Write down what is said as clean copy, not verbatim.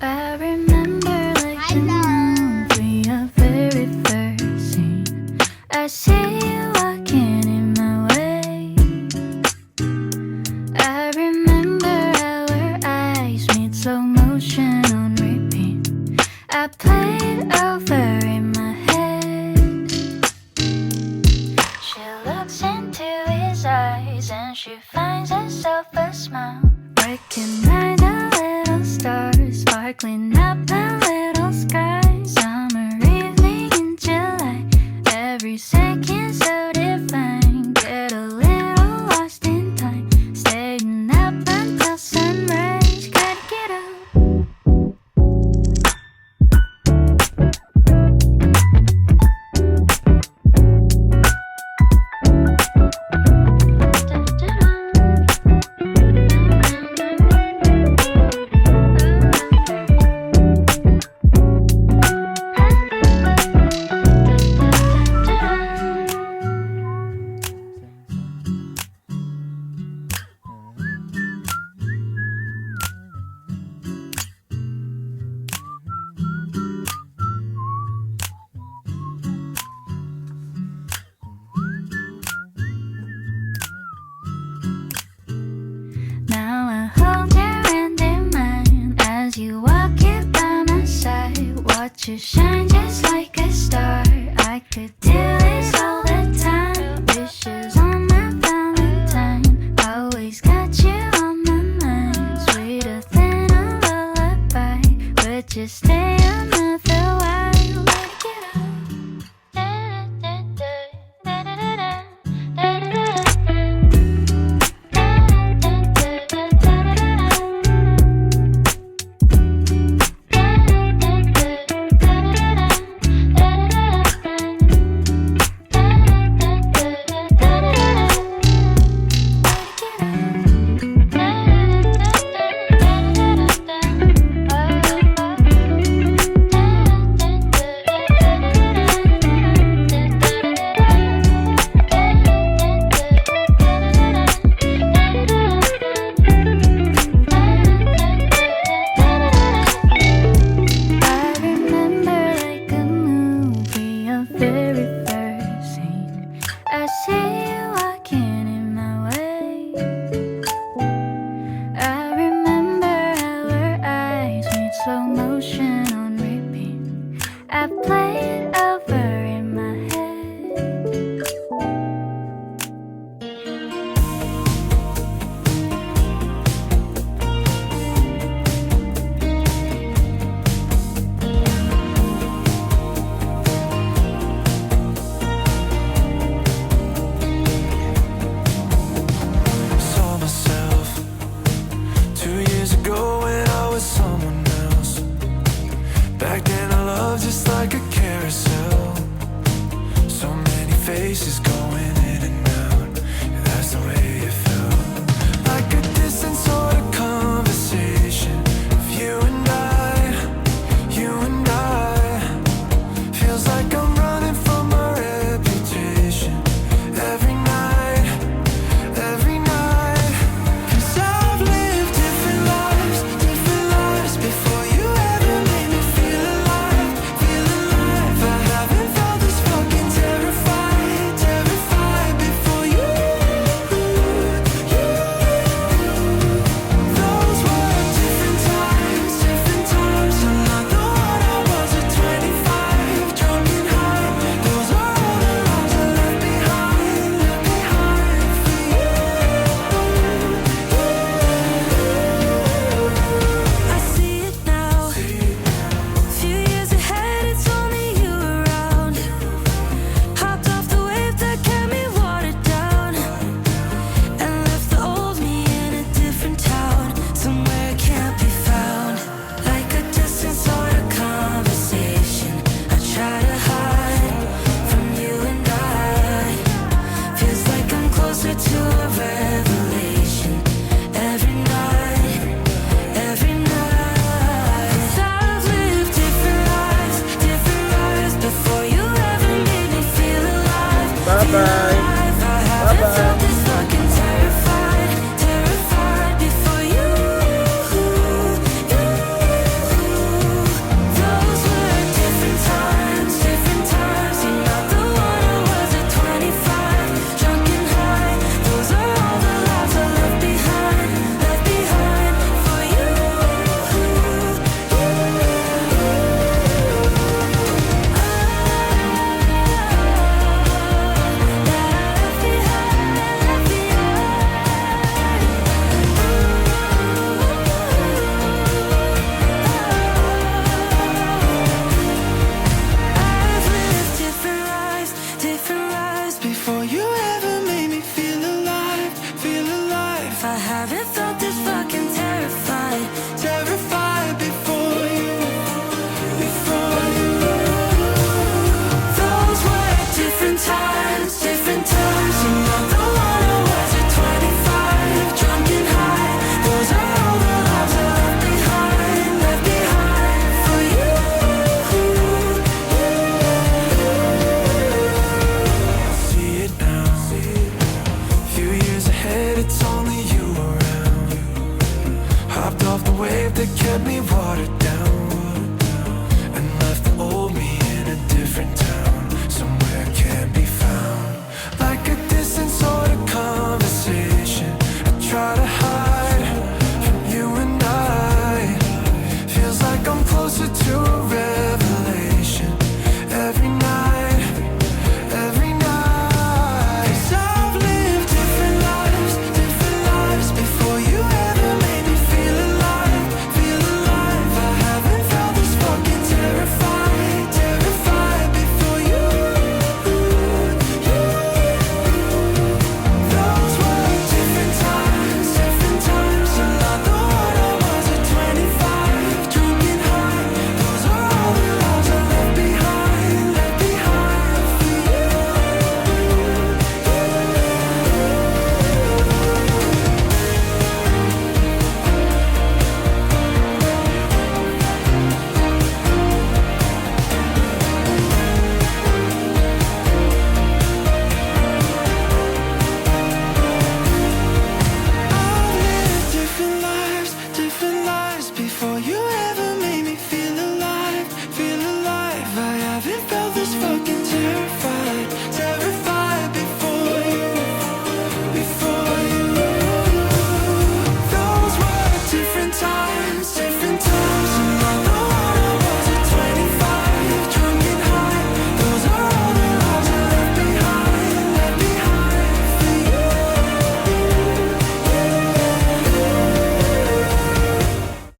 I remember like the movie, our very first scene. I see you walking in my way. I remember our eyes meet, slow motion on repeat. I play it over in my head. She looks into his eyes and she finds herself a smile. Recognize a little stars sparkling up a little sky. Summer evening in July, every second so divine. Get a little lost in time, staying up until sunrise. Gotta get up. Now I hold your hand in mine as you walk here by my side. Watch you shine just like a star. I could do this all the time. Wishes on my Valentine. Always got you on my mind. Sweeter than a lullaby. Would you stay another while? Let it get up. Very first scene, I see you walking in my way. I remember our eyes meet, slow motion on repeat. I play it over in my head. Saw myself 2 years ago when I was someone else. Back then I loved just like a carousel. So many faces going in and out, and that's the way it felt. Like a distant sort of conversation of you and I, you and I. Feels like I'm running from my reputation every night, every night. 'Cause I've lived different lives before you ever made me feel alive. Hopped off the wave that kept me watered down.